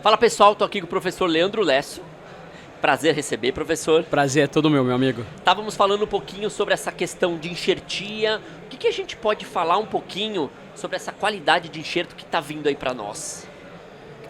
Fala pessoal, tô aqui com o professor Leandro Lesso. Prazer receber, professor. Prazer é todo meu amigo. Estávamos falando um pouquinho sobre essa questão de enxertia. O que a gente pode falar um pouquinho sobre essa qualidade de enxerto que está vindo aí para nós?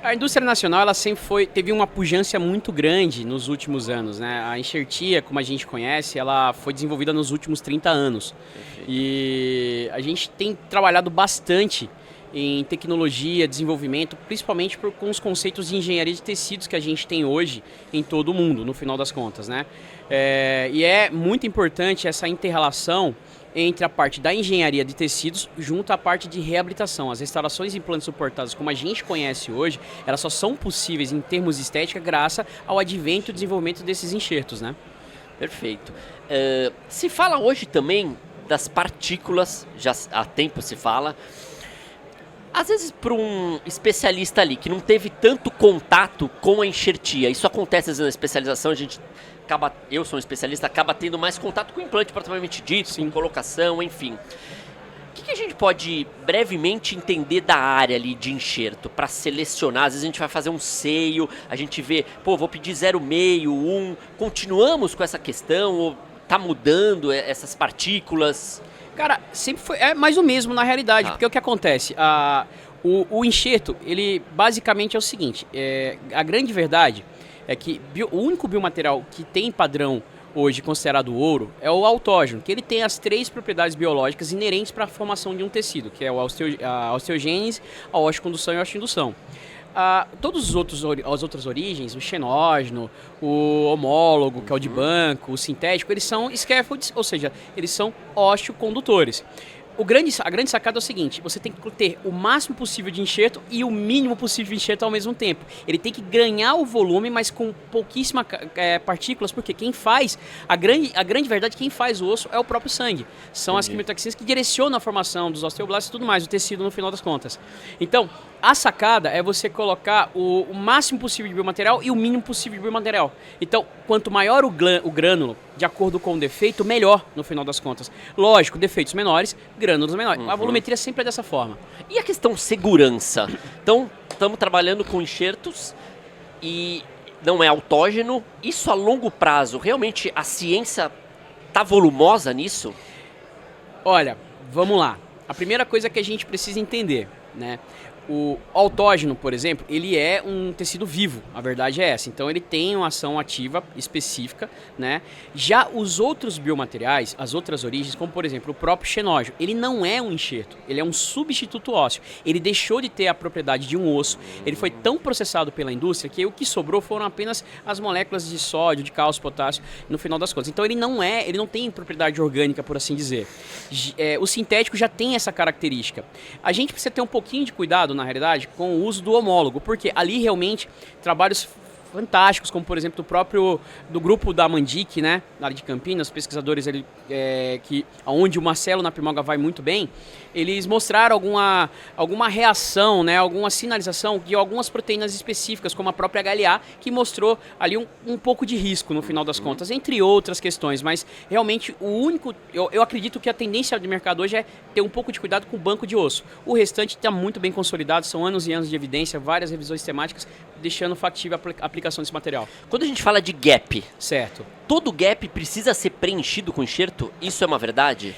A indústria nacional ela sempre teve uma pujança muito grande nos últimos anos, né? A enxertia, como a gente conhece, ela foi desenvolvida nos últimos 30 anos. Perfeito. E a gente tem trabalhado bastante em tecnologia, desenvolvimento, principalmente com os conceitos de engenharia de tecidos que a gente tem hoje em todo o mundo, no final das contas, né? E é muito importante essa inter-relação entre a parte da engenharia de tecidos junto à parte de reabilitação. As restaurações e implantes suportados, como a gente conhece hoje, elas só são possíveis em termos de estética graças ao advento e desenvolvimento desses enxertos, né? Perfeito. Se fala hoje também das partículas, já há tempo se fala. Às vezes para um especialista ali que não teve tanto contato com a enxertia, isso acontece às vezes na especialização, eu sou um especialista, acaba tendo mais contato com o implante propriamente dito, com colocação, enfim. O que a gente pode brevemente entender da área ali de enxerto para selecionar? Às vezes a gente vai fazer um seio, a gente vê, vou pedir 0,5, 1, continuamos com essa questão ou tá mudando essas partículas? Cara, sempre foi mais o mesmo na realidade, porque o que acontece? O enxerto, ele basicamente é o seguinte, a grande verdade é que o único biomaterial que tem padrão hoje considerado ouro é o autógeno, que ele tem as 3 propriedades biológicas inerentes para a formação de um tecido, que é a osteogênese, a osteocondução e a osteoindução. Todos as outras origens, o xenógeno, o homólogo, que é o de banco, o sintético, eles são scaffolds, ou seja, eles são osteocondutores. A grande sacada é o seguinte, você tem que ter o máximo possível de enxerto e o mínimo possível de enxerto ao mesmo tempo. Ele tem que ganhar o volume, mas com pouquíssimas partículas, porque a grande verdade, quem faz o osso é o próprio sangue. São as quimiotoxinas que direcionam a formação dos osteoblastos e tudo mais, o tecido no final das contas. Então, a sacada é você colocar o máximo possível de biomaterial e o mínimo possível de biomaterial. Então, quanto maior o grânulo, de acordo com o defeito, melhor no final das contas. Lógico, defeitos menores, grânulos menores. A volumetria sempre é dessa forma. E a questão segurança? Então, estamos trabalhando com enxertos e não é autógeno. Isso a longo prazo, realmente a ciência está volumosa nisso? Olha, vamos lá. A primeira coisa que a gente precisa entender, né? O autógeno, por exemplo, ele é um tecido vivo, a verdade é essa. Então ele tem uma ação ativa específica, né? Já os outros biomateriais, as outras origens, como por exemplo o próprio xenógeno, ele não é um enxerto, ele é um substituto ósseo. Ele deixou de ter a propriedade de um osso, ele foi tão processado pela indústria que o que sobrou foram apenas as moléculas de sódio, de cálcio, potássio, no final das contas. Então ele não tem propriedade orgânica, por assim dizer. O sintético já tem essa característica. A gente precisa ter um pouquinho de cuidado, na realidade, com o uso do homólogo, porque ali realmente trabalhos fantásticos, como por exemplo do grupo da Mandic, né, na área de Campinas, pesquisadores onde o Marcelo na Primoga vai muito bem, eles mostraram alguma reação, né, alguma sinalização de algumas proteínas específicas, como a própria HLA, que mostrou ali um pouco de risco no final das contas, entre outras questões, mas realmente eu acredito que a tendência do mercado hoje é ter um pouco de cuidado com o banco de osso. O restante está muito bem consolidado, são anos e anos de evidência, várias revisões temáticas, deixando factível a aplicação desse material. Quando a gente fala de gap, certo? Todo gap precisa ser preenchido com enxerto? Isso é uma verdade?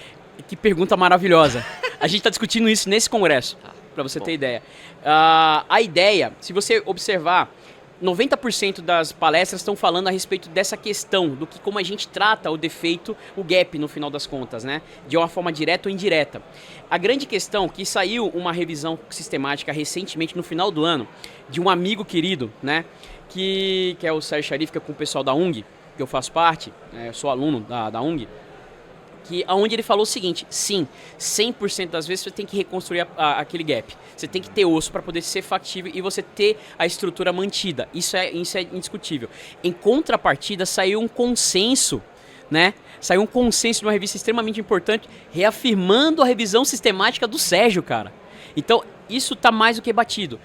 Que pergunta maravilhosa. A gente está discutindo isso nesse congresso, para você ter ideia. A ideia, se você observar, 90% das palestras estão falando a respeito dessa questão, como a gente trata o defeito, o gap no final das contas, né? De uma forma direta ou indireta. A grande questão, que saiu uma revisão sistemática recentemente, no final do ano, de um amigo querido, né? Que é o Sérgio Sharif, que é com o pessoal da UNG, que eu faço parte, eu sou aluno da UNG, onde ele falou o seguinte: sim, 100% das vezes você tem que reconstruir aquele gap. Você tem que ter osso para poder ser factível e você ter a estrutura mantida. Isso é indiscutível. Em contrapartida, saiu um consenso, né? Saiu um consenso de uma revista extremamente importante, reafirmando a revisão sistemática do Sérgio, cara. Então, isso está mais do que batido.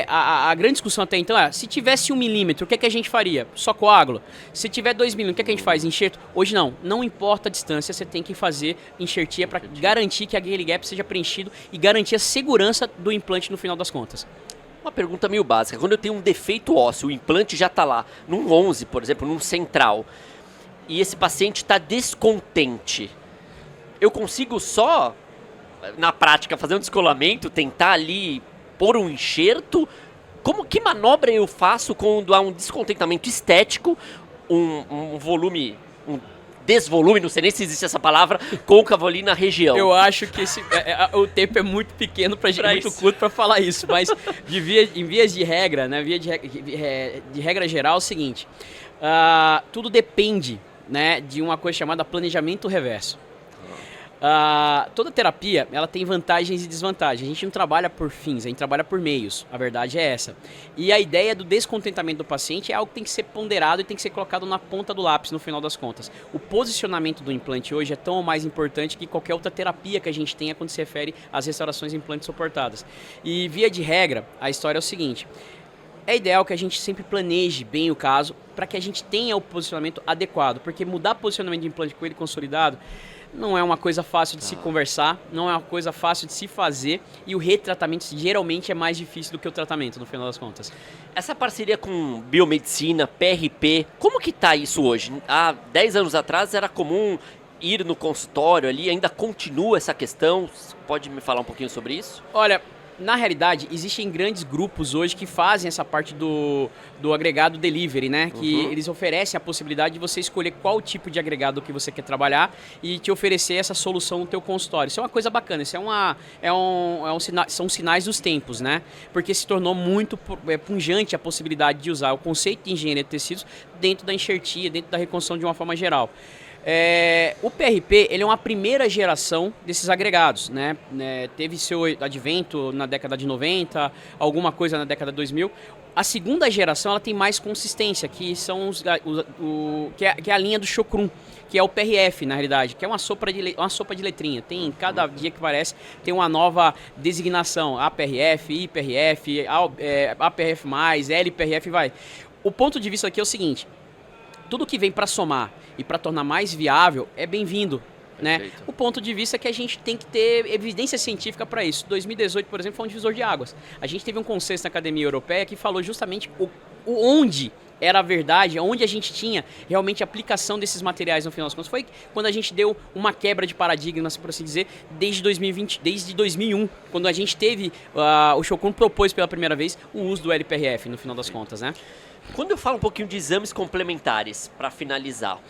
A grande discussão até então é, se tivesse 1 milímetro, o que é que a gente faria? Só coágulo. Se tiver 2 milímetros, o que é que a gente faz? Enxerto? Hoje não importa a distância, você tem que fazer enxertia para garantir que aquele gap seja preenchido e garantir a segurança do implante no final das contas. Uma pergunta meio básica. Quando eu tenho um defeito ósseo, o implante já está lá, num 11, por exemplo, num central, e esse paciente está descontente, eu consigo só, na prática, fazer um descolamento, tentar ali pôr um enxerto? Que manobra eu faço quando há um descontentamento estético, um volume, um desvolume, não sei nem se existe essa palavra, côncavo ali na região? Eu acho que o tempo é muito pequeno muito curto para falar isso, mas em vias de regra, né, de regra geral é o seguinte, tudo depende, né, de uma coisa chamada planejamento reverso. Toda terapia, ela tem vantagens e desvantagens. A gente não trabalha por fins, a gente trabalha por meios. A verdade é essa. E a ideia do descontentamento do paciente é algo que tem que ser ponderado e tem que ser colocado na ponta do lápis no final das contas. O posicionamento do implante hoje é tão ou mais importante que qualquer outra terapia que a gente tenha quando se refere às restaurações de implantes suportadas. E via de regra, a história é o seguinte: é ideal que a gente sempre planeje bem o caso para que a gente tenha o posicionamento adequado, porque mudar posicionamento de implante com ele consolidado não é uma coisa fácil de se conversar, não é uma coisa fácil de se fazer, e o retratamento geralmente é mais difícil do que o tratamento, no final das contas. Essa parceria com biomedicina, PRP, como que tá isso hoje? Há 10 anos atrás era comum ir no consultório ali, ainda continua essa questão? Pode me falar um pouquinho sobre isso? Olha, na realidade, existem grandes grupos hoje que fazem essa parte do agregado delivery, né? Que eles oferecem a possibilidade de você escolher qual tipo de agregado que você quer trabalhar e te oferecer essa solução no teu consultório. Isso é uma coisa bacana, isso são sinais dos tempos, né? Porque se tornou muito pungente a possibilidade de usar o conceito de engenharia de tecidos dentro da enxertia, dentro da reconstrução de uma forma geral. O PRP, ele é uma primeira geração desses agregados, né? Teve seu advento na década de 90, alguma coisa na década de 2000. A segunda geração, ela tem mais consistência, que são que é a linha do Chocrum, que é o PRF, na realidade, que é uma sopa de letrinha. Tem, cada dia que parece, tem uma nova designação, APRF, IPRF, APRF+, LPRF, vai. O ponto de vista aqui é o seguinte: tudo que vem para somar e para tornar mais viável é bem-vindo, né? O ponto de vista é que a gente tem que ter evidência científica para isso. 2018, por exemplo, foi um divisor de águas. A gente teve um consenso na Academia Europeia que falou justamente onde era a verdade, onde a gente tinha realmente aplicação desses materiais no final das contas. Foi quando a gente deu uma quebra de paradigmas, por assim dizer, desde 2001, quando a gente teve, o Chocrum propôs pela primeira vez o uso do LPRF, no final das contas, né? Quando eu falo um pouquinho de exames complementares, para finalizar,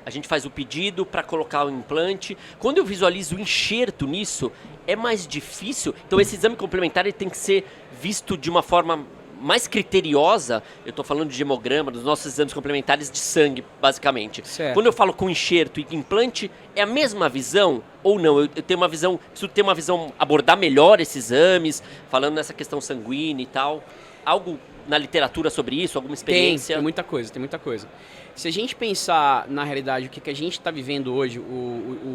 a gente faz o pedido para colocar o implante. Quando eu visualizo o enxerto nisso, é mais difícil. Então esse exame complementar ele tem que ser visto de uma forma mais criteriosa. Eu estou falando de hemograma, dos nossos exames complementares de sangue, basicamente. Certo. Quando eu falo com enxerto e implante, é a mesma visão ou não? Eu tenho uma visão, preciso ter uma visão, abordar melhor esses exames, falando nessa questão sanguínea e tal. Algo na literatura sobre isso, alguma experiência? Tem muita coisa. Se a gente pensar, na realidade, o que a gente está vivendo hoje,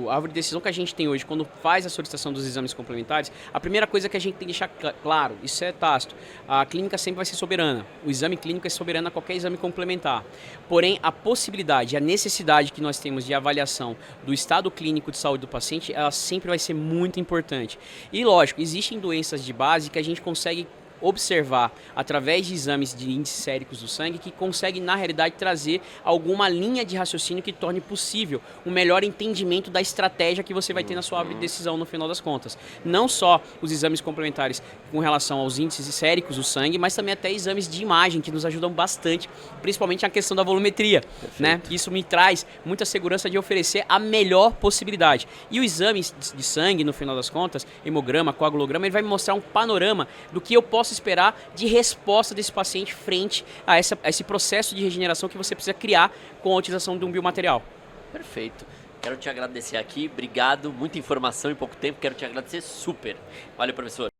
a árvore de decisão que a gente tem hoje, quando faz a solicitação dos exames complementares, a primeira coisa que a gente tem que deixar claro, isso é tácito, a clínica sempre vai ser soberana. O exame clínico é soberano a qualquer exame complementar. Porém, a possibilidade, a necessidade que nós temos de avaliação do estado clínico de saúde do paciente, ela sempre vai ser muito importante. E, lógico, existem doenças de base que a gente consegue observar através de exames de índices séricos do sangue que conseguem, na realidade, trazer alguma linha de raciocínio que torne possível um melhor entendimento da estratégia que você vai ter na sua árvore de decisão no final das contas. Não só os exames complementares com relação aos índices séricos do sangue, mas também até exames de imagem que nos ajudam bastante, principalmente na questão da volumetria, né? Isso me traz muita segurança de oferecer a melhor possibilidade. E o exame de sangue, no final das contas, hemograma, coagulograma, ele vai me mostrar um panorama do que eu posso esperar de resposta desse paciente frente a esse processo de regeneração que você precisa criar com a utilização de um biomaterial. Perfeito. Quero te agradecer aqui, obrigado, muita informação em pouco tempo, quero te agradecer super. Valeu, professor.